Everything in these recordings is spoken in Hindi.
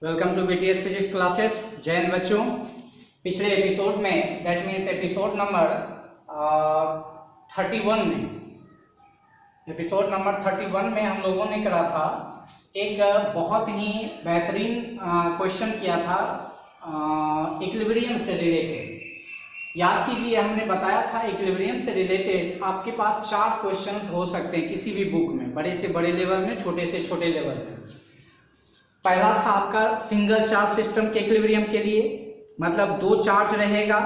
Welcome to BTS physics classes. जय हिंद बच्चों। पिछले एपिसोड में दैट मीन्स एपिसोड नंबर 31 में हम लोगों ने करा था एक बहुत ही बेहतरीन क्वेश्चन किया था इक्विलिब्रियम से रिलेटेड। याद कीजिए, हमने बताया था इक्विलिब्रियम से रिलेटेड आपके पास 4 क्वेश्चंस हो सकते हैं किसी भी बुक में, बड़े से बड़े लेवल में, छोटे से छोटे लेवल में। पहला था आपका सिंगल चार्ज सिस्टम के इक्विलिब्रियम के लिए, मतलब 2 चार्ज रहेगा,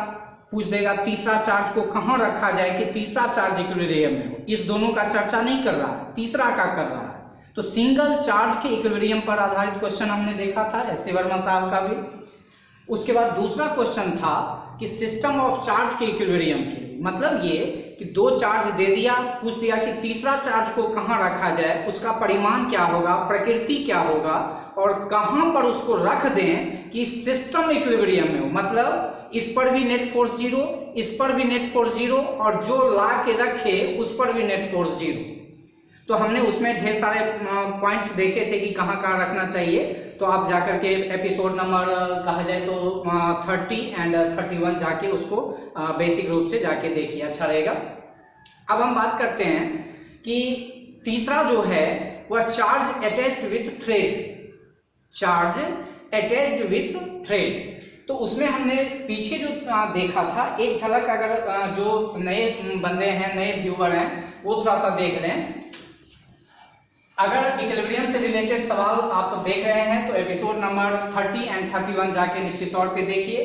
पूछ देगा तीसरा चार्ज को कहाँ रखा जाए कि तीसरा चार्ज इक्विलिब्रियम में हो। इस दोनों का चर्चा नहीं कर रहा है, तीसरा का कर रहा है। तो सिंगल चार्ज के इक्विलिब्रियम पर आधारित क्वेश्चन हमने देखा था एस.सी. वर्मा साहब का भी। उसके बाद दूसरा क्वेश्चन था कि सिस्टम ऑफ चार्ज के इक्विलिब्रियम के लिए, मतलब ये कि 2 चार्ज दे दिया, पूछ दिया कि तीसरा चार्ज को कहाँ रखा जाए, उसका परिमाण क्या होगा, प्रकृति क्या होगा और कहां पर उसको रख दें कि सिस्टम इक्विलिब्रियम में हो। मतलब इस पर भी नेट फोर्स 0, इस पर भी नेट फोर्स 0 और जो ला के रखे उस पर भी नेट फोर्स 0। तो हमने उसमें ढेर सारे पॉइंट्स देखे थे कि कहां कहां रखना चाहिए। तो आप जाकर के एपिसोड नंबर कहा जाए तो 30 एंड 31 जाके उसको बेसिक रूप से जाके देखिए, अच्छा रहेगा। अब हम बात करते हैं कि तीसरा जो है वह charge attached with thread, charge attached with thread. तो उसमें हमने पीछे जो देखा था, एक झलक अगर जो नए बंदे हैं, नए व्यूअर हैं, वो थोड़ा सा देख लें। अगर इक्विलिब्रियम से रिलेटेड सवाल आप देख रहे हैं तो एपिसोड नंबर 30 एंड 31 जाके निश्चित तौर पे देखिए।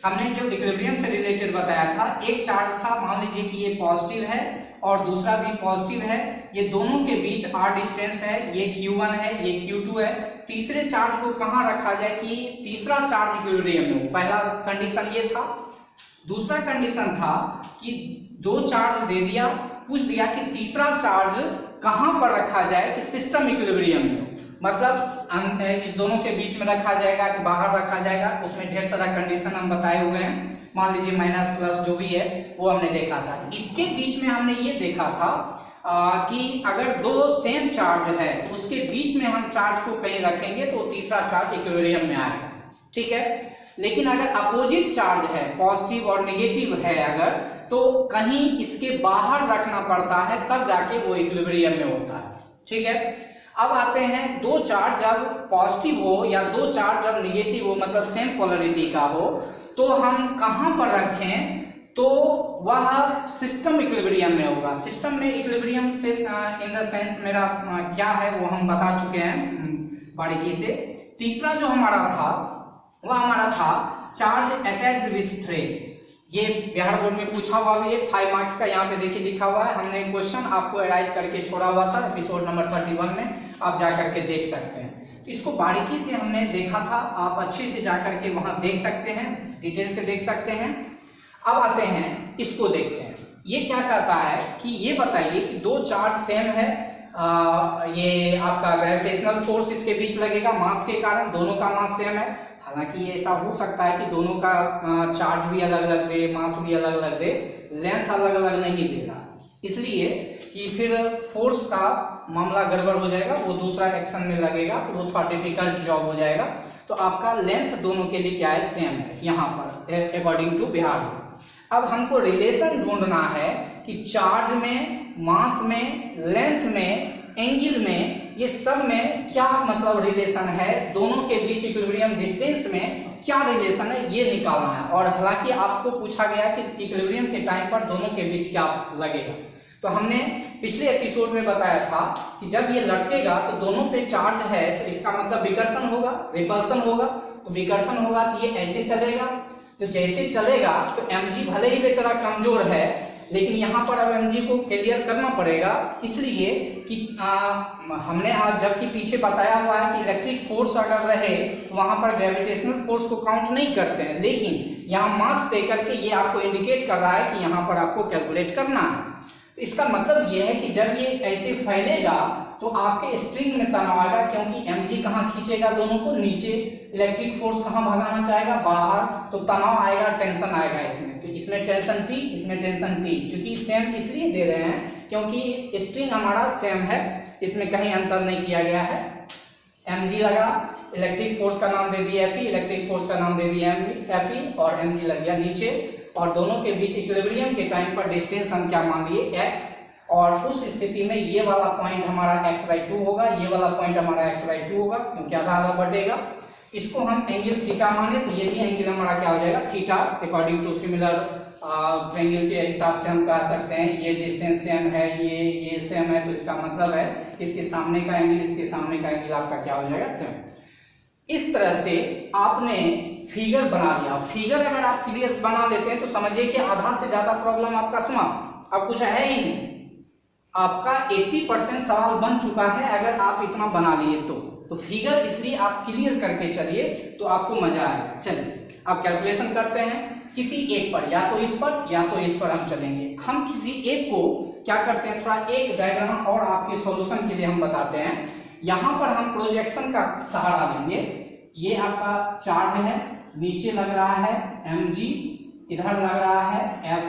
हमने जो इक्विलिब्रियम से रिलेटेड बताया था, एक चार्ज था, मान लीजिए कि ये पॉजिटिव है और दूसरा भी पॉजिटिव है, ये दोनों के बीच r डिस्टेंस है, ये q1 है, ये q2 है। तीसरे चार्ज को कहाँ रखा जाए कि तीसरा चार्ज इक्विलिब्रियम में हो। पहला कंडीशन ये था। दूसरा कंडीशन था कि 2 चार्ज दे दिया, पूछ दिया कि तीसरा चार्ज कहां पर रखा जाए कि सिस्टम इक्विलिब्रियम में हो। मतलब इस दोनों के बीच में रखा जाएगा कि बाहर रखा जाएगा, उसमें ढेर सारा कंडीशन हम बताए हुए हैं। मान लीजिए माइनस प्लस जो भी है वो हमने देखा था। इसके बीच में हमने ये देखा था कि अगर 2 सेम चार्ज है उसके बीच में हम चार्ज को कहीं रखेंगे तो तीसरा चार्ज इक्विलिब्रियम में आएगा, ठीक है। लेकिन अगर अपोजिट चार्ज है, पॉजिटिव और नेगेटिव है अगर, तो कहीं इसके बाहर रखना पड़ता है, तब जाके वो इक्विलिब्रियम में होता है, ठीक है। अब आते हैं 2 चार्ज जब पॉजिटिव हो या 2 चार्ज जब नेगेटिव हो, मतलब सेम पोलरिटी का हो, तो हम कहां पर रखें तो वह सिस्टम इक्विलिब्रियम में होगा। सिस्टम में इक्विलिब्रियम से इन द सेंस मेरा क्या है वो हम बता चुके हैं बारीकी से। तीसरा जो हमारा था वह हमारा था चार्ज अटैच्ड विथ थ्रेड। ये बिहार बोर्ड में पूछा हुआ भी है, 5 मार्क्स का यहाँ पे देखिए लिखा हुआ है। हमने क्वेश्चन आपको अराइज करके छोड़ा हुआ था एपिसोड नंबर 31 में, आप जा करके देख सकते हैं। इसको बारीकी से हमने देखा था, आप अच्छे से जा करके वहां देख सकते हैं, डिटेल से देख सकते हैं। अब आते हैं इसको देखते हैं, ये क्या कहता है कि ये बताइए कि 2 चार्ज सेम है, ये आपका ग्रेविटेशनल फोर्स इसके बीच लगेगा मास के कारण, दोनों का मास सेम है। हालांकि ये ऐसा हो सकता है कि दोनों का चार्ज भी अलग अलग दे, मास भी अलग अलग दे, लेंथ अलग अलग नहीं देगा, इसलिए कि फिर फोर्स का मामला गड़बड़ हो जाएगा, वो दूसरा एक्शन में लगेगा तो वो थोड़ा डिफिकल्ट जॉब हो जाएगा। तो आपका लेंथ दोनों के लिए क्या है, सेम है यहाँ पर अकॉर्डिंग टू बिहार। अब हमको रिलेशन ढूंढना है कि चार्ज में, मास में, लेंथ में, एंगल में, ये सब में क्या मतलब रिलेशन है, दोनों के बीच इक्विलिब्रियम डिस्टेंस में क्या रिलेशन है, ये निकालना है। और हालांकि आपको पूछा गया कि इक्विलिब्रियम के टाइम पर दोनों के बीच क्या लगेगा। तो हमने पिछले एपिसोड में बताया था कि जब ये लटकेगा तो दोनों पे चार्ज है, तो इसका मतलब विकर्षण होगा, रिपल्सन होगा। तो विकर्षण होगा तो ये ऐसे चलेगा, तो जैसे चलेगा तो mg भले ही बेचारा कमजोर है, लेकिन यहाँ पर अब mg को क्लियर करना पड़ेगा, इसलिए कि हमने आज जबकि पीछे बताया हुआ है कि इलेक्ट्रिक फोर्स अगर रहे तो वहां पर ग्रेविटेशनल फोर्स को काउंट नहीं करते हैं, लेकिन यहाँ मास दे करके ये आपको इंडिकेट कर रहा है कि यहाँ पर आपको कैलकुलेट करना है। तो इसका मतलब ये है कि जब ये ऐसे फैलेगा तो आपके स्ट्रिंग में तनाव आएगा, क्योंकि mg कहाँ खींचेगा दोनों को, नीचे। इलेक्ट्रिक फोर्स कहाँ भगाना चाहेगा, बाहर, तो तनाव आएगा, टेंशन आएगा इसमें। तो इसमें टेंशन T, इसमें टेंशन T, क्योंकि सेम इसलिए दे रहे हैं क्योंकि स्ट्रिंग हमारा सेम है, इसमें कहीं अंतर नहीं किया गया है। mg लगा, इलेक्ट्रिक फोर्स का नाम दे दिया Fe, इलेक्ट्रिक फोर्स का नाम दे दिया Fe और mg लग गया नीचे, और दोनों के बीच इक्विलिब्रियम के टाइम पर डिस्टेंस हम क्या मान लिए x, और उस स्थिति में ये वाला पॉइंट हमारा x/2 होगा, ये वाला पॉइंट हमारा x/2 होगा क्योंकि आधा आधा बढ़ेगा। इसको हम एंगल थीटा माने तो ये भी एंगल हमारा क्या हो जाएगा theta. According to similar triangle के हिसाब से हम कह सकते हैं ये डिस्टेंस सेम है, ये सेम है, तो इसका मतलब है इसके सामने का एंगल इसके सामने का एंगल आपका क्या हो जाएगा सेम। इस तरह से आपने फिगर बना लिया। फिगर अगर आप क्लियर बना लेते हैं तो समझिए कि आधा से ज्यादा प्रॉब्लम आपका समाप्त, अब कुछ है ही नहीं, आपका 80% सवाल बन चुका है अगर आप इतना बना लिए तो फिगर इसलिए आप क्लियर करके चलिए तो आपको मजा आएगा। चलिए अब कैलकुलेशन करते हैं किसी एक पर, या तो इस पर हम चलेंगे। हम किसी एक को क्या करते हैं, थोड़ा एक डायग्राम और आपके सॉल्यूशन के लिए हम बताते हैं। यहाँ पर हम प्रोजेक्शन का सहारा लेंगे। ये आपका चार्ज है, नीचे लग रहा है mg, इधर लग रहा है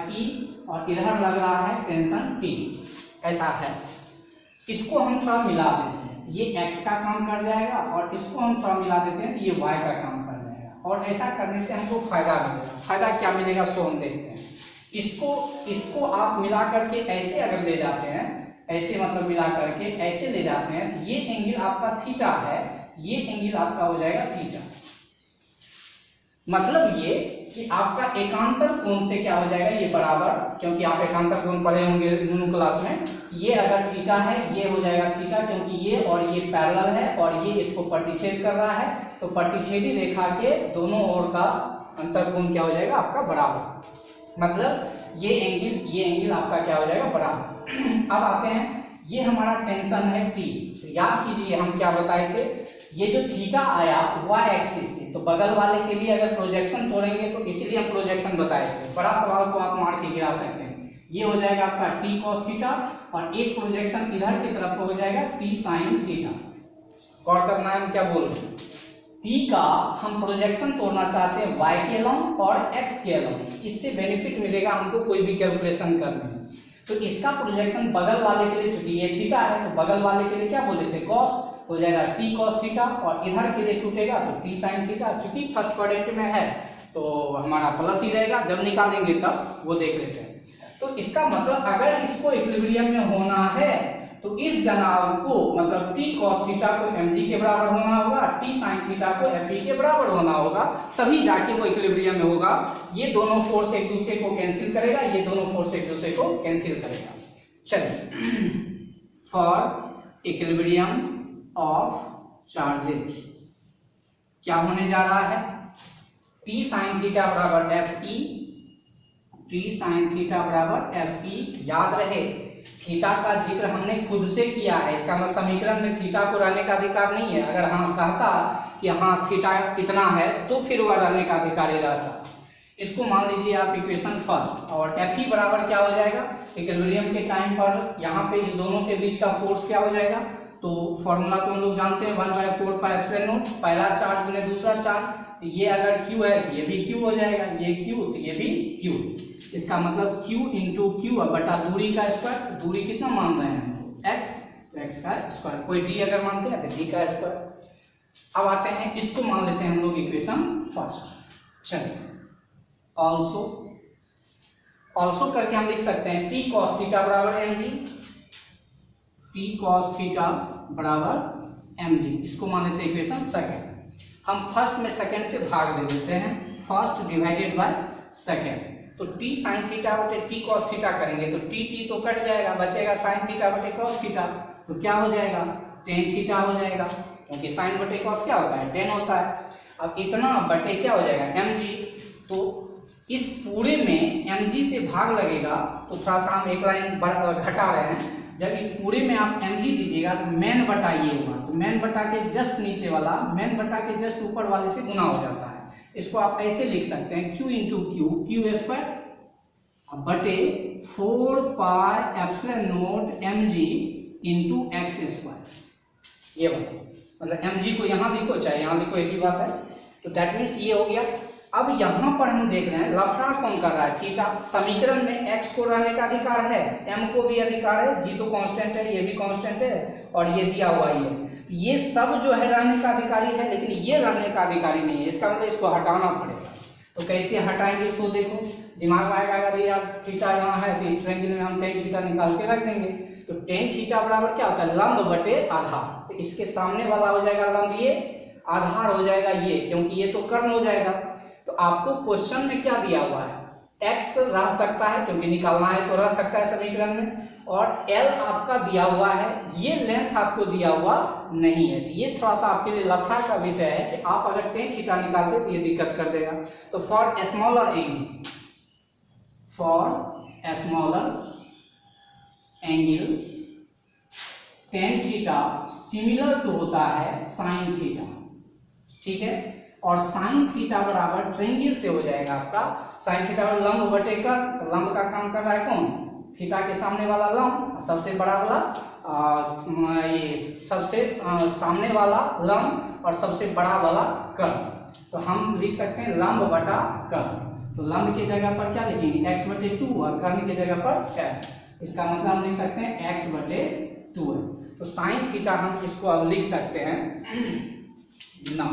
Fe और इधर लग रहा है टेंशन T, ऐसा है। इसको हम थोड़ा मिला देते हैं, ये x का काम कर जाएगा, और इसको हम थोड़ा मिला देते हैं तो ये y का काम कर जाएगा, और ऐसा करने से हमको फायदा मिलेगा। फायदा क्या मिलेगा सो हम देखते हैं। इसको आप मिला करके ऐसे अगर ले जाते हैं, ऐसे मतलब मिला करके ऐसे ले जाते हैं तो ये एंगल आपका थीटा है, ये एंगल आपका हो जाएगा थीटा। मतलब ये कि आपका एकांतर कोण से क्या हो जाएगा ये बराबर, क्योंकि आप एकांतर कोण पढ़े होंगे दोनों क्लास में, ये अगर थीटा है ये हो जाएगा थीटा, क्योंकि ये और ये पैरेलल है और ये इसको प्रतिच्छेद कर रहा है, तो प्रतिच्छेदी रेखा के दोनों ओर का अंतर कोण क्या हो जाएगा आपका बराबर। मतलब ये एंगल आपका क्या हो जाएगा बराबर। अब आते हैं, ये हमारा टेंशन है T। तो याद कीजिए हम क्या बताए थे, ये जो थीटा आया y एक्सिस से, तो बगल वाले के लिए अगर प्रोजेक्शन तोड़ेंगे तो इसीलिए हम प्रोजेक्शन बताए थे। बड़ा सवाल को आप मार के गिरा सकते हैं। ये हो जाएगा आपका T cos थीटा, और एक प्रोजेक्शन इधर की तरफ हो जाएगा T sin थीटा। गौर करना है हम क्या बोल रहे हैं, T का हम प्रोजेक्शन तोड़ना चाहते हैं y के अलोंग और x के अलोंग, इससे बेनिफिट मिलेगा हमको कोई भी कैलकुलेशन करने में। तो इसका प्रोजेक्शन बगल वाले के लिए, चूंकि ये थीटा है तो बगल वाले के लिए क्या बोले थे cos, हो जाएगा T cos थीटा, और इधर के लिए टूटेगा तो T sin थीटा। चूंकि फर्स्ट क्वाड्रेंट में है तो हमारा प्लस ही रहेगा, जब निकालेंगे तब वो देख लेते हैं। तो इसका मतलब अगर इसको इक्विलिब्रियम में होना है तो इस जनाब को मतलब T cos थीटा को mg के बराबर होना होगा, T sin थीटा को Fe के बराबर होना होगा, तभी जाके वो इक्विलिब्रियम में होगा। ये दोनों फोर्स एक दूसरे को कैंसिल करेगा, ये दोनों फोर्स एक दूसरे को कैंसिल करेगा। चलिए, फॉर इक्विलिब्रियम ऑफ चार्जेज क्या होने जा रहा है, T sin थीटा बराबर Fe, T sin थीटा बराबर Fe। याद रहे थीटा का जिक्र हमने खुद से किया है, इसका मतलब समीकरण में थीटा को रहने का अधिकार नहीं है। अगर हम कहता कि हाँ थीटा कितना है तो फिर वह रहने का अधिकारी रहता। इसको मान लीजिए आप इक्वेशन फर्स्ट, और Fe बराबर क्या हो जाएगा इक्विलिब्रियम के टाइम पर, यहाँ पे इन दोनों के बीच का फोर्स क्या हो जाएगा, तो फॉर्मूला तो हम लोग जानते हैं 1/4 पाई एप्सिलॉन नॉट, पहला चार्ज गुने दूसरा चार्ज। तो ये अगर Q है ये भी Q हो जाएगा, ये Q तो ये भी Q। इसका मतलब Q इंटू Q बटा दूरी का स्क्वायर। दूरी कितना मान रहे हैं x, तो x का स्क्वायर। कोई d अगर मानते हैं तो d का स्क्वायर। अब आते हैं इसको मान लेते हैं हम लोग इक्वेशन फर्स्ट। चलिए, ऑल्सो करके हम लिख सकते हैं T cos थीटा बराबर mg, T cos थीटा बराबर mg। इसको मान लेते हैं इक्वेशन सेकंड। हम फर्स्ट में सेकंड से भाग दे देते हैं, फर्स्ट डिवाइडेड बाय सेकंड। तो T sin थीटा बटे T cos थीटा करेंगे तो T तो कट जाएगा, बचेगा sin थीटा बटे cos थीटा। तो क्या हो जाएगा tan थीटा हो जाएगा, क्योंकि sin बटे cos क्या होता है tan होता है। अब इतना बटे क्या हो जाएगा mg। तो इस पूरे में mg से भाग लगेगा तो थोड़ा सा हम एक लाइन घटा रहे हैं। जब इस पूरे में आप mg दीजिएगा तो मेन बटा ये होगा, तो मेन बटा के जस्ट नीचे वाला मेन बटा के जस्ट ऊपर वाले से गुना हो जाता है। इसको आप ऐसे लिख सकते हैं Q इंटू Q स्क्वायर बटे 4 pi epsilon not mg into x square. ये बात मतलब mg को यहाँ लिखो चाहे यहाँ लिखो, एक ही बात है। तो दैट मीन्स ये हो गया। अब यहाँ पर हम देख रहे हैं लफड़ा कौन कर रहा है थीटा। समीकरण में x को रहने का अधिकार है, m को भी अधिकार है, g तो कांस्टेंट है, ये भी कांस्टेंट है, और ये दिया हुआ ही है। ये सब जो है रहने का अधिकारी है, लेकिन ये रहने का अधिकारी नहीं है। इसका मतलब इसको हटाना पड़ेगा। तो कैसे हटाएंगे इसको देखो, दिमाग में आएगा अगर यार थीटा यहाँ है तो इस ट्रायंगल में हम टेन थीटा निकाल के रख देंगे। तो टेन थीटा बराबर क्या होता है, लंब बटे आधार। तो इसके सामने वाला हो जाएगा लंब, ये आधार हो जाएगा ये, क्योंकि ये तो कर्ण हो जाएगा। तो आपको क्वेश्चन में क्या दिया हुआ है, x रह सकता है क्योंकि निकालना है तो रह सकता है समीकरण में, और l आपका दिया हुआ है, ये लेंथ आपको दिया हुआ नहीं है। ये थोड़ा सा आपके लिए लफड़ा का विषय है कि आप अगर टेन थीटा निकालते तो ये दिक्कत कर देगा। तो for smaller angle tan theta similar to होता है साइन थीटा, ठीक है। और साइन थीटा बराबर ट्रायंगल से हो जाएगा आपका साइन थीटा और लंब बटे कर्ण। तो लंब का काम कर रहा है कौन, थीटा के सामने वाला लंब, सबसे बड़ा वाला ये सबसे सामने वाला लंब और सबसे बड़ा वाला कर्ण। तो हम लिख सकते हैं लंब बटा कर्ण। तो लंब की जगह पर क्या लिखेंगे, x बटे 2 और कर्ण की जगह पर f। इसका मतलब हम लिख सकते हैं x बटे 2 है। तो साइन थीटा हम इसको अब लिख सकते हैं ना,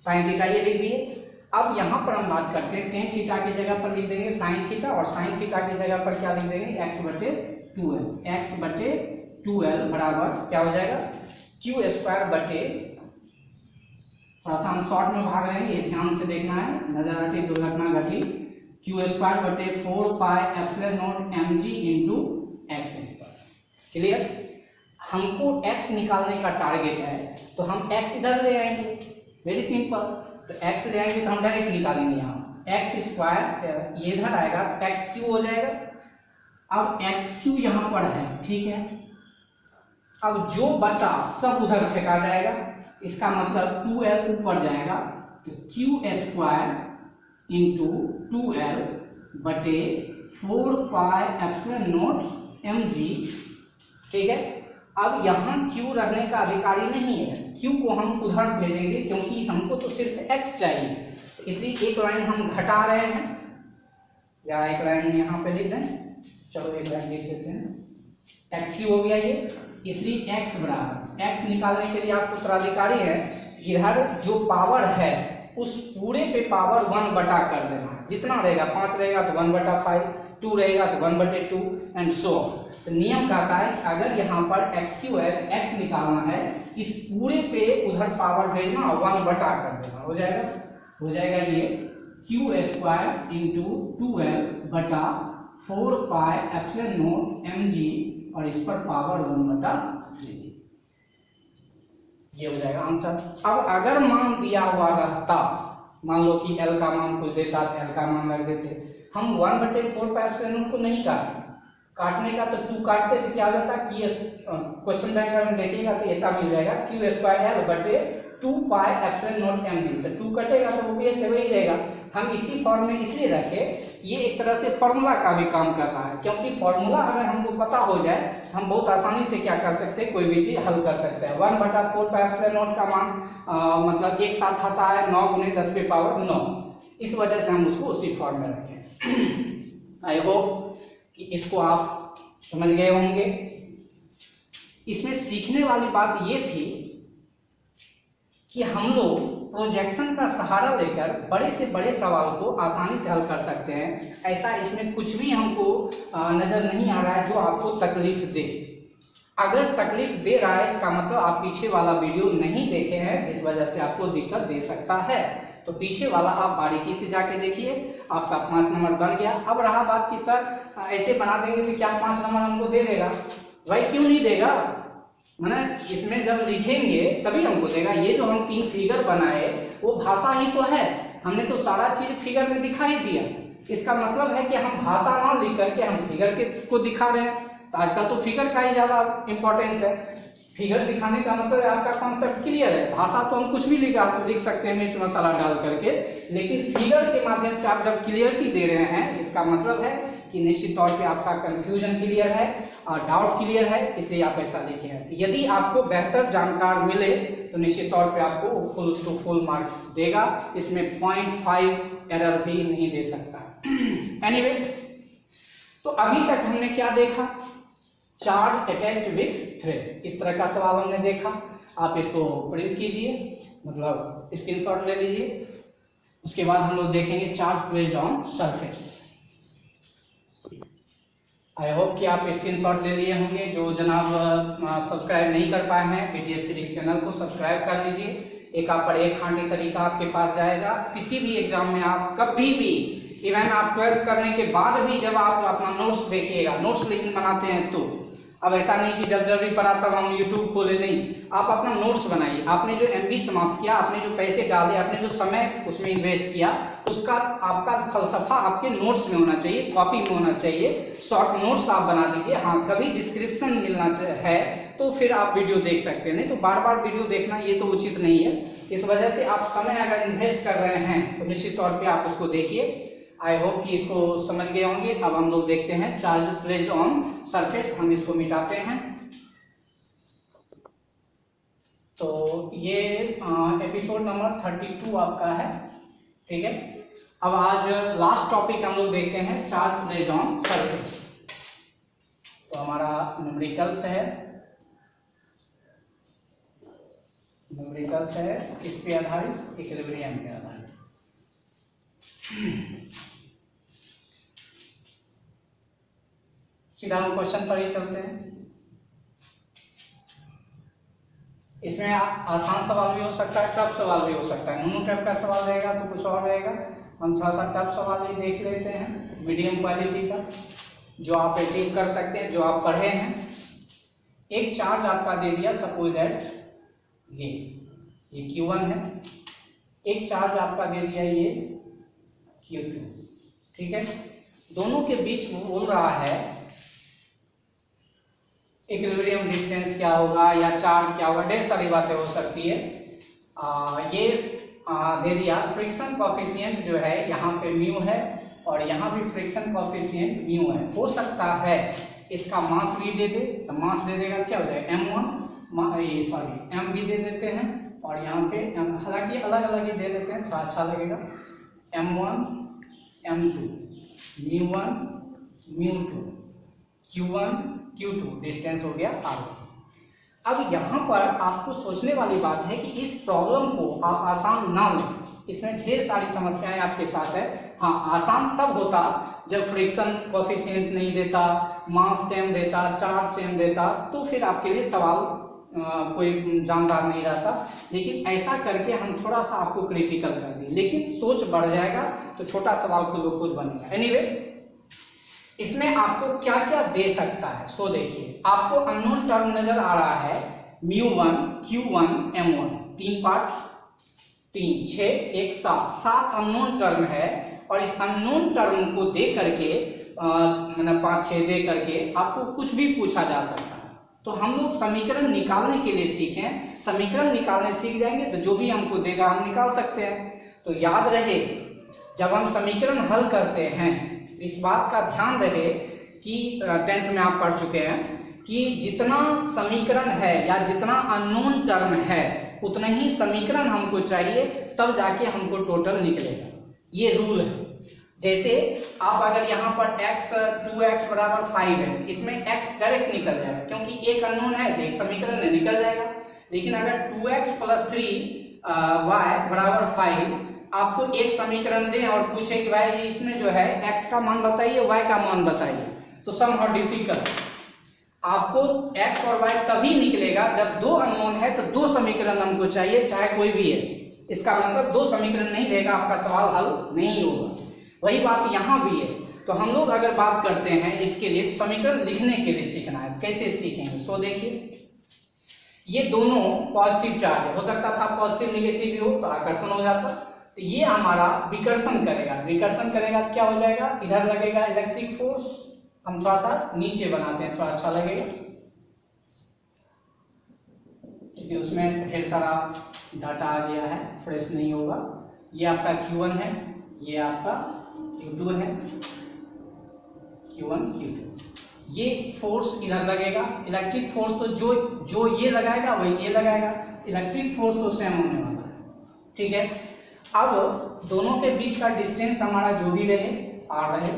साइन थीटा ये लिख दिए। अब यहाँ पर हम बात करते हैं टेन थीटा की जगह पर लिख देंगे साइन थीटा, और साइन थीटा की जगह पर क्या लिख देंगे, x बटे 2l। x बटे 2l बराबर क्या हो जाएगा, क्यू स्क्वायर बटे, थोड़ा सा हम शॉर्ट में भाग रहे हैं, ये ध्यान से देखना है, नजर हटी दुर्घटना घटी, क्यू स्क्वायर बटे 4 pi epsilon not mg into x square. Clear. हमको x निकालने का टारगेट है तो हम x इधर ले आएंगे, वेरी सिंपल। तो x ले आएंगे तो हम डायरेक्ट निकालेंगे, यहाँ एक्स स्क्वायर ये इधर आएगा, एक्स क्यू हो जाएगा। अब एक्स क्यू यहाँ पर है, ठीक है। अब जो बचा सब उधर फेंका जाएगा, इसका मतलब 2l ऊपर जाएगा, तो क्यू स्क्वायर इंटू 2l बटे 4 पाई एप्सिलॉन नॉट mg, ठीक है। अब यहाँ q रखने का अधिकारी नहीं है, q को हम उधर भेजेंगे क्योंकि हमको तो सिर्फ x चाहिए। तो इसलिए एक लाइन हम घटा रहे हैं, या एक लाइन यहाँ पे लिख दें, चलो एक लाइन लिख देते हैं, x क्यू हो गया ये। इसलिए x बराबर, x निकालने के लिए आपको उत्तराधिकारी है, इधर जो पावर है उस पूरे पे पावर 1 बटा कर देना। जितना रहेगा 5 रहेगा तो 1 बटा 5, 2 रहेगा तो 1 बटे 2 एंड सो। तो नियम कहता है कि अगर यहाँ पर एक्स क्यू है, x निकालना है, इस पूरे पे उधर पावर भेजना और 1 बटा कर देना, हो जाएगा ये क्यू स्क्वायर इंटू 2l बटा 4 पाई एप्सिलॉन नॉट mg, और इस पर पावर 1 बटा 3, ये हो जाएगा आंसर। अब अगर मान दिया हुआ रहता, मान लो कि l का मान कोई देता, l का मान रख देते, हम 1 बटे 4 पाई एप्सिलॉन नॉट को नहीं काटने का, तो 2 काटते तो क्या हो जाता कि क्वेश्चन डायग्राम में देखिएगा तो ऐसा मिल जाएगा क्यू स्क्वायर l बटे 2 पाई एप्सिलॉन नॉट mg। तो 2 कटेगा तो वो बेस वही रहेगा। हम इसी फॉर्म में इसलिए रखे, ये एक तरह से फॉर्मूला का भी काम कर रहा है, क्योंकि फॉर्मूला अगर हमको पता हो जाए हम बहुत आसानी से क्या कर सकते हैं, कोई भी चीज हल कर सकते हैं। 1 बटा 4 पाई एप्सिलॉन नॉट का मान मतलब एक साथ आता है 9 गुने 10 पे पावर 9, इस वजह से हम उसको उसी फॉर्म में रखें। आई होप कि इसको आप समझ गए होंगे। इसमें सीखने वाली बात ये थी कि हम लोग प्रोजेक्शन का सहारा लेकर बड़े से बड़े सवाल को आसानी से हल कर सकते हैं। ऐसा इसमें कुछ भी हमको नजर नहीं आ रहा है जो आपको तकलीफ दे। अगर तकलीफ दे रहा है इसका मतलब आप पीछे वाला वीडियो नहीं देखे हैं, जिस वजह से आपको दिक्कत दे सकता है। तो पीछे वाला आप बारीकी से जाके देखिए, आपका 5 नंबर बन गया। अब रहा बात कि सर ऐसे बना देंगे तो क्या 5 नंबर हमको दे देगा? भाई क्यों नहीं देगा, माना इसमें जब लिखेंगे तभी हमको देगा। ये जो हम 3 फिगर बनाए वो भाषा ही तो है, हमने तो सारा चीज फिगर में दिखाई दिया। इसका मतलब है कि हम भाषा ना लिख करके हम फिगर को दिखा रहे हैं। तो आजकल तो फिगर का ही ज्यादा इंपॉर्टेंस है। फिगर दिखाने का मतलब आपका कॉन्सेप्ट क्लियर है। भाषा तो हम कुछ भी लिख सकते हैं मिर्च मसाला डाल करके, लेकिन फिगर के माध्यम से आप जब क्लियरिटी दे रहे हैं, इसका मतलब है कि निश्चित तौर पे आपका कंफ्यूजन क्लियर है और डाउट क्लियर है, इसलिए आप ऐसा लिखे हैं। यदि आपको बेहतर जानकार मिले तो निश्चित तौर पे आपको फुल टू फुल मार्क्स देगा, इसमें 0.5 एरर भी नहीं दे सकता। एनीवे, तो अभी तक हमने क्या देखा? Charge attached with thread. इस तरह का सवाल हमने देखा, आप इसको प्रिंट कीजिए, मतलब स्क्रीनशॉट ले लीजिए। उसके बाद हम लोग देखेंगे charge placed on surface. I hope कि आप स्क्रीनशॉट ले लिए होंगे। जो जनाब सब्सक्राइब नहीं कर पाए हैं, बीटीएस फिजिक्स चैनल को सब्सक्राइब कर लीजिए। एक आप पर एक खांडी तरीका आपके पास जाएगा। किसी भी एग्जाम में आप कभी भी, इवन आप 12th करने के बाद भी जब आप अपना नोट्स देखिएगा, नोट्स लेकिन बनाते हैं तो, अब ऐसा नहीं कि जब जरूरी पड़ा तब हम यूट्यूब खोले, नहीं, आप अपना नोट्स बनाइए। आपने जो एमबी समाप्त किया, आपने जो पैसे डाले, आपने जो समय उसमें इन्वेस्ट किया, उसका आपका फलसफा आपके नोट्स में होना चाहिए, कॉपी में होना चाहिए। शॉर्ट नोट्स आप बना दीजिए। हाँ, कभी डिस्क्रिप्शन मिलना है तो फिर आप वीडियो देख सकते हैं, नहीं तो बार बार वीडियो देखना ये तो उचित नहीं है। इस वजह से आप समय अगर इन्वेस्ट कर रहे हैं तो निश्चित तौर पे आप उसको देखिए। आई होप कि इसको समझ गए होंगे। अब हम लोग देखते हैं चार्ज प्लेस्ड ऑन सरफेस। हम इसको मिटाते हैं। तो ये एपिसोड नंबर 32 आपका है, ठीक है। अब आज लास्ट टॉपिक हम लोग देखते हैं चार्ज प्लेस्ड ऑन सरफेस। तो हमारा न्यूमेरिकल्स है, किस पे आधारित, इक्विलिब्रियम पे आधारित। सीधा हम क्वेश्चन पर ही चलते हैं। इसमें आसान सवाल भी हो सकता है, टफ सवाल भी हो सकता है। दोनों टाइप का सवाल रहेगा तो कुछ और रहेगा। हम थोड़ा सा टफ सवाल ही देख लेते हैं, मीडियम क्वालिटी का, जो आप अचीव कर सकते हैं, जो आप पढ़े हैं। एक चार्ज आपका दे दिया, सपोज दैट ये Q1 है। एक चार्ज आपका दे दिया ये Q2, ठीक है। दोनों के बीच वो बोल रहा है इक्विलिब्रियम डिस्टेंस क्या होगा या चार्ज क्या होगा, ढेर सारी बातें हो सकती है। ये दे दिया फ्रिक्शन कॉफिशिएंट जो है यहाँ पे म्यू है और यहाँ भी फ्रिक्शन कॉफिशिएंट म्यू है। हो सकता है इसका मास भी दे दे, तो मास दे देगा क्या हो जाएगा M1, M भी दे देते हैं और यहाँ पे हालांकि अलग अलग ही दे देते हैं, थोड़ा अच्छा लगेगा। M1 M2 μ1 μ2 Q1 Q2 distance हो गया R1। अब यहाँ पर आपको सोचने वाली बात है कि इस प्रॉब्लम को आप आसान ना लें, इसमें ढेर सारी समस्याएं आपके साथ है। हाँ, आसान तब होता जब फ्रिक्शन कॉफिशिएंट नहीं देता, मास सेम देता, चार्ज सेम देता, तो फिर आपके लिए सवाल कोई जानदार नहीं रहता। लेकिन ऐसा करके हम थोड़ा सा आपको क्रिटिकल कर दें, लेकिन सोच बढ़ जाएगा तो छोटा सवाल खुद ब खुद बनेगा। एनीवे, इसमें आपको क्या क्या दे सकता है सो देखिए। आपको अननोन टर्म नजर आ रहा है μ1 Q1 M1, 3 part 3 6 1 7 unknown term है। और इस अननोन टर्म को दे करके मतलब 5 6 दे करके आपको कुछ भी पूछा जा सकता है। तो हम लोग समीकरण निकालने के लिए सीखें, समीकरण निकालने सीख जाएंगे तो जो भी हमको देगा हम निकाल सकते हैं। तो याद रहे, जब हम समीकरण हल करते हैं इस बात का ध्यान रहे कि 10th में आप पढ़ चुके हैं कि जितना समीकरण है या जितना अननोन टर्म है उतना ही समीकरण हमको चाहिए, तब जाके हमको टोटल निकलेगा। ये रूल है। जैसे आप अगर यहाँ पर 2x बराबर 5 है, इसमें x डायरेक्ट निकल जाएगा क्योंकि एक अननोन है तो एक समीकरण में निकल जाएगा। लेकिन अगर 2x + 3y बराबर 5 आपको एक समीकरण दें और पूछे कि भाई इसमें जो है x का मान बताइए, y का मान बताइए, तो समहाउ डिफिकल्ट। आपको x और y तभी निकलेगा जब दो अननोन है, तो दो समीकरण हमको चाहिए, चाहे कोई भी है। इसका मतलब दो समीकरण नहीं देगा आपका सवाल हल नहीं होगा। वही बात यहाँ भी है। तो हम लोग अगर बात करते हैं इसके लिए, समीकरण लिखने के लिए सीखना है। कैसे सीखेंगे सो देखिए। ये दोनों पॉजिटिव चार्ज है, हो सकता था पॉजिटिव नेगेटिव भी हो तो आकर्षण हो जाता। तो ये हमारा विकर्षण करेगा, विकर्षण करेगा क्या हो जाएगा, इधर लगेगा इलेक्ट्रिक फोर्स। हम थोड़ा सा नीचे बनाते हैं, थोड़ा अच्छा लगेगा क्योंकि उसमें ढेर सारा डाटा आ गया है, फ्रेश नहीं होगा। ये आपका Q1 है, ये आपका Q2 है, Q1 Q2। ये फोर्स इधर लगेगा, इलेक्ट्रिक फोर्स तो जो ये लगाएगा वही ये लगाएगा, इलेक्ट्रिक फोर्स तो सेम होने वाला है, ठीक है। अब दोनों के बीच का डिस्टेंस हमारा जो भी रहे R रहे,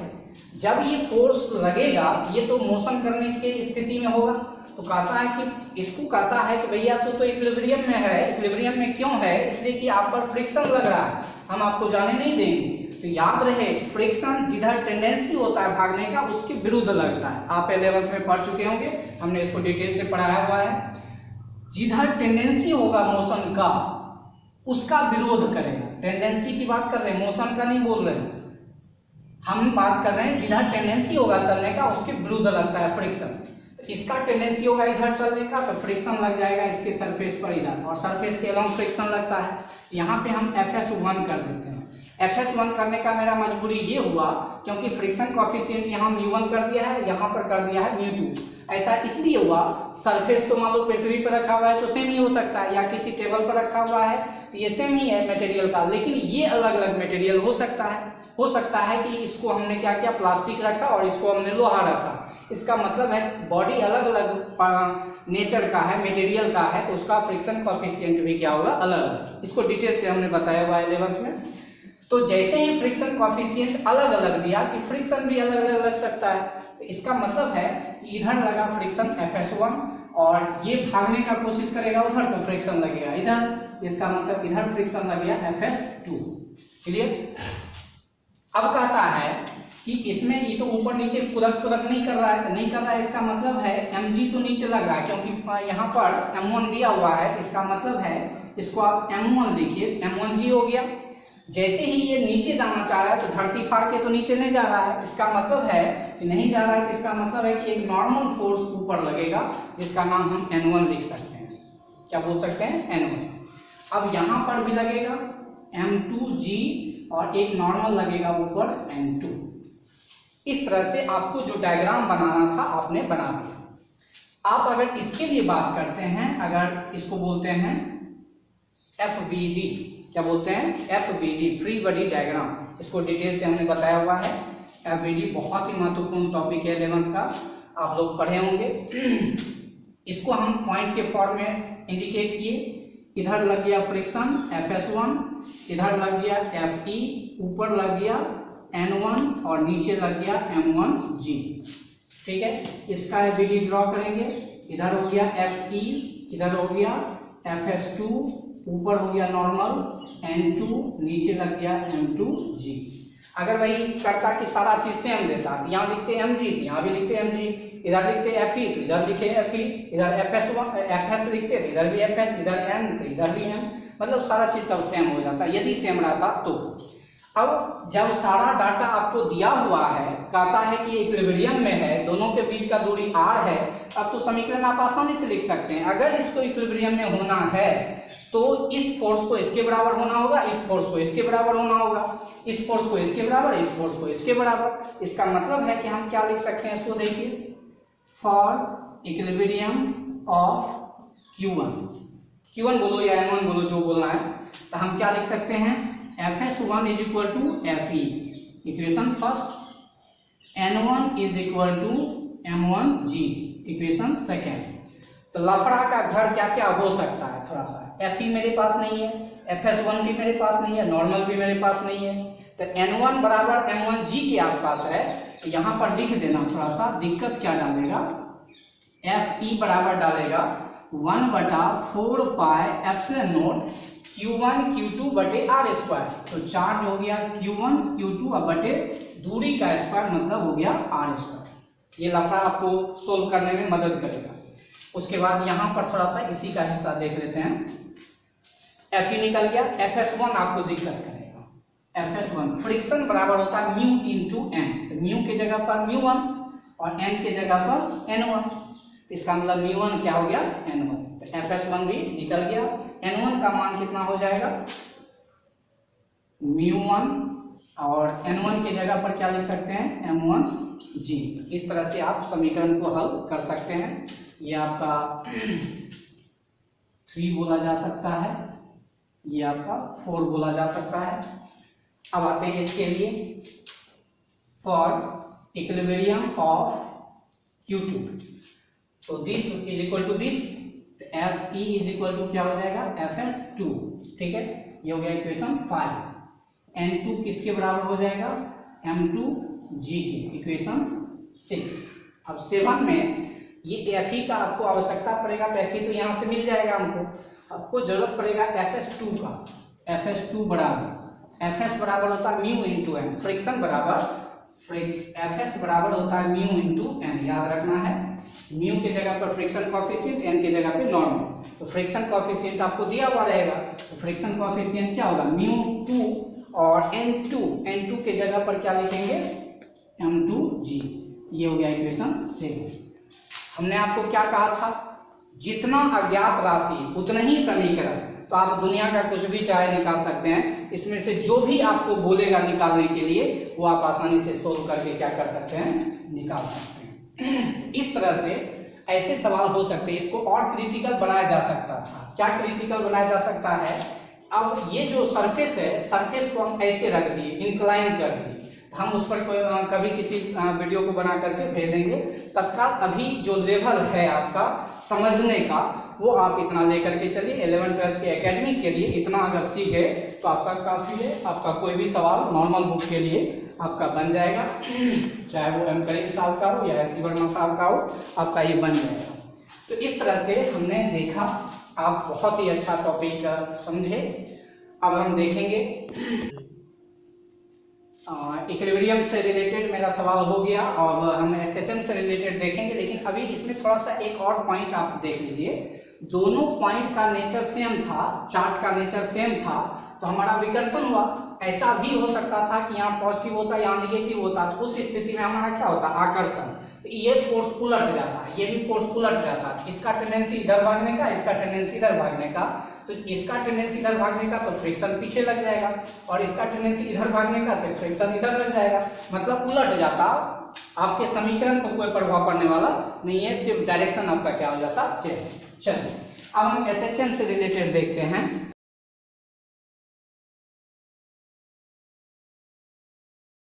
जब ये फोर्स लगेगा, ये तो मोशन करने की स्थिति में होगा, तो कहता है कि इसको कहता है कि भैया तो इक्विलिब्रियम में है। इक्विलिब्रियम में क्यों है? इसलिए कि आप पर फ्रिक्शन लग रहा है, हम आपको जाने नहीं देंगे। तो याद रहे, फ्रिक्शन जिधर टेंडेंसी होता है भागने का उसके विरुद्ध लगता है। आप 11th में पढ़ चुके होंगे, हमने इसको डिटेल से पढ़ाया हुआ है। जिधर टेंडेंसी होगा मोशन का उसका विरोध करेगा। टेंडेंसी की बात कर रहे हैं, मोशन का नहीं बोल रहे हैं। हम बात कर रहे हैं जिधर टेंडेंसी होगा चलने का उसके विरुद्ध लगता है फ्रिक्शन। इसका टेंडेंसी होगा इधर चलने का, तो फ्रिक्शन लग जाएगा इसके सरफेस पर इधर, और सरफेस के अलोंग फ्रिक्शन लगता है। यहाँ पे हम Fs1 कर देते हैं। Fs1 करने का मेरा मजबूरी ये हुआ क्योंकि फ्रिक्शन कोएफिशिएंट यहाँ μ1 कर दिया है, यहाँ पर कर दिया है μ2। ऐसा इसलिए हुआ, सरफेस तो मान लो पृथ्वी पर रखा हुआ है तो सेम ही हो सकता है, या किसी टेबल पर रखा हुआ है तो ये सेम ही है मटेरियल का, लेकिन ये अलग अलग मटेरियल हो सकता है। हो सकता है कि इसको हमने क्या किया, प्लास्टिक रखा और इसको हमने लोहा रखा। इसका मतलब है बॉडी अलग अलग नेचर का है, मटेरियल का है, तो उसका फ्रिक्शन कोएफिशिएंट भी क्या होगा, अलग अलग। इसको डिटेल से हमने बताया हुआ है 11th में। तो जैसे ही फ्रिक्शन कोएफिशिएंट अलग अलग दिया कि फ्रिक्शन भी अलग अलग लग सकता है, तो इसका मतलब है कि इधर लगा फ्रिक्शन Fs1 और ये भागने का कोशिश करेगा उधर, तो फ्रिक्शन लगेगा इधर। इसका मतलब इधर फ्रिक्शन लग गया Fs2। क्लियर? अब कहता है कि इसमें ये तो ऊपर नीचे फुदक नहीं कर रहा है, इसका मतलब है mg तो नीचे लग रहा है क्योंकि यहाँ पर m1 दिया हुआ है। इसका मतलब है इसको आप m1 लिखिए, m1g हो गया। जैसे ही ये नीचे जाना चाह रहा है तो धरती फाड़ के तो नीचे नहीं जा रहा है, इसका मतलब है कि नहीं जा रहा है, तो इसका मतलब है कि एक नॉर्मल फोर्स ऊपर लगेगा जिसका नाम हम n1 लिख सकते हैं। क्या बोल सकते हैं? n1। अब यहाँ पर भी लगेगा m2g और एक नॉर्मल लगेगा ऊपर n2। इस तरह से आपको जो डायग्राम बनाना था आपने बना दिया। आप अगर इसके लिए बात करते हैं, अगर इसको बोलते हैं FBD, क्या बोलते हैं? FBD, free body diagram. इसको डिटेल से हमने बताया हुआ है। FBD बहुत ही महत्वपूर्ण टॉपिक है 11th का, आप लोग पढ़े होंगे। इसको हम पॉइंट के फॉर्म में इंडिकेट किए। इधर लग गया फ्रिक्शन Fs1, इधर लग गया Fe, ऊपर लग गया N1 और नीचे लग गया M1G। ठीक है, इसका FBD ड्रॉ करेंगे। इधर हो गया Fe, इधर हो गया Fs2, ऊपर हो गया नॉर्मल N2, नीचे लग गया M2G। अगर वही करता कि सारा चीज सेम देता, यहाँ लिखते mg, यहाँ भी लिखते mg, इधर लिखते Fe तो इधर लिखे Fe, इधर Fs लिखते तो इधर भी Fs, इधर n तो इधर भी n, मतलब सारा चीज तब सेम हो जाता यदि सेम रहता तो। अब जब सारा डाटा आपको दिया हुआ है, कहता है कि इक्विलिब्रियम में है, दोनों के बीच का दूरी r है, अब तो समीकरण आप आसानी से लिख सकते हैं। अगर इसको इक्विलिब्रियम में होना है तो इस फोर्स को इसके बराबर होना होगा, इस फोर्स को इसके बराबर होना होगा, इस फोर्स को इसके बराबर, इस फोर्स को इसके बराबर। इसका मतलब है कि हम क्या लिख सकते हैं, इसको देखिए, फॉर इक्विलिब्रियम ऑफ Q1 बोलो या M1 बोलो, जो बोलना है, तो हम क्या लिख सकते हैं, Fs1 is equal to Fe, equation first, N1 is equal to M1G, equation second. तो लफड़ा का घर क्या क्या हो सकता है, थोड़ा सा Fe मेरे पास नहीं है, Fs1 भी मेरे पास नहीं है, नॉर्मल भी मेरे पास नहीं है, तो N1 बराबर M1G के आसपास है। तो यहाँ पर लिख देना, थोड़ा सा दिक्कत क्या डालेगा, Fe बराबर डालेगा 1/4 pi epsilon not Q1 Q2 बटे r स्क्वायर। तो चार्ज हो गया Q1 Q2 बटे दूरी का स्क्वायर, मतलब हो गया r स्क्वायर। ये लफड़ा आपको सोल्व करने में मदद करेगा। उसके बाद यहाँ पर थोड़ा सा इसी का हिस्सा देख लेते हैं। Fe निकल गया, Fs1 आपको दिक्कत करेगा। Fs1 फ्रिक्शन बराबर होता है म्यू इंटू n, तो म्यू के जगह पर μ1 और n के जगह पर n1, इसका मतलब μ1 क्या हो गया, n1। तो Fs1 भी निकल गया। n1 का मान कितना हो जाएगा, μ1, और n1 के जगह पर क्या लिख सकते हैं, M1G। इस तरह से आप समीकरण को हल कर सकते हैं। ये आपका 3 बोला जा सकता है, ये आपका 4 बोला जा सकता है। अब आते हैं इसके लिए, फॉर इक्विलिब्रियम ऑफ Q2, तो this is equal to this, Fe is equal to क्या हो जाएगा, Fs2। ठीक है, ये हो गया इक्वेशन 5। N2 किसके बराबर हो जाएगा, M2 जी की, इक्वेशन 6। अब 7 में ये Fe का आपको आवश्यकता पड़ेगा, तो Fe तो यहाँ से मिल जाएगा हमको। आपको जरूरत पड़ेगा FS2 का। FS2 बराबर FS बराबर होता है म्यू इंटू एन, फ्रिक्शन बराबर FS बराबर होता है म्यू इंटू एन, याद रखना है। म्यू के जगह पर फ्रिक्शन कॉफिशिएंट, एन के जगह पे नॉर्मल। तो फ्रिक्शन कॉफिशिएंट आपको दिया हुआ रहेगा, तो फ्रिक्शन कॉफिशिएंट क्या होगा, म्यू 2 और N2 के जगह पर क्या लिखेंगे, M2G। ये हो गया इक्वेशन 7। हमने आपको क्या कहा था, जितना अज्ञात राशि उतना ही समीकरण। तो आप दुनिया का कुछ भी चाहे निकाल सकते हैं, इसमें से जो भी आपको बोलेगा निकालने के लिए वो आप आसानी से सोल्व करके क्या कर सकते हैं, निकाल सकते हैं। इस तरह से ऐसे सवाल हो सकते हैं। इसको और क्रिटिकल बनाया जा सकता था। क्या क्रिटिकल बनाया जा सकता है, अब ये जो सरफेस है, सरफेस को हम ऐसे रख दिए, इंक्लाइन कर दिए, हम उस पर कभी किसी वीडियो को बना करके भेज देंगे। तत्काल अभी जो लेवल है आपका समझने का, वो आप इतना लेकर के चलिए। 11th-12th के एकेडमिक के लिए इतना अगर सीख गए तो आपका काफ़ी है। आपका कोई भी सवाल नॉर्मल बुक के लिए आपका बन जाएगा, चाहे वो M करीम साहब का हो या SC वर्मा साहब का हो, आपका ये बन जाएगा। तो इस तरह से हमने देखा, आप बहुत ही अच्छा टॉपिक समझे। अब हम देखेंगे इक्विलिब्रियम से रिलेटेड मेरा सवाल हो गया, और हम SHM से रिलेटेड देखेंगे। लेकिन अभी इसमें थोड़ा सा एक और पॉइंट आप देख लीजिए। दोनों पॉइंट का नेचर सेम था, चार्ज का नेचर सेम था, तो हमारा विकर्षण हुआ। ऐसा भी हो सकता था कि यहाँ पॉजिटिव होता, यहाँ निगेटिव होता, तो उस स्थिति में हमारा क्या होता, आकर्षण। तो ये फोर्स उलट जाता है, ये भी फोर्स उलट जाता है। इसका टेंडेंसी इधर भागने का, इसका टेंडेंसी इधर भागने का। तो इसका टेंडेंसी इधर भागने का, तो फ्रिक्शन पीछे लग जाएगा, और इसका टेंडेंसी इधर भागने का, तो फ्रिक्शन इधर लग जाएगा। मतलब उलट जाता, आपके समीकरण को कोई प्रभाव पड़ने वाला नहीं है, सिर्फ डायरेक्शन आपका क्या हो जाता, चेंज। चलिए अब हम SHM से रिलेटेड देखते हैं।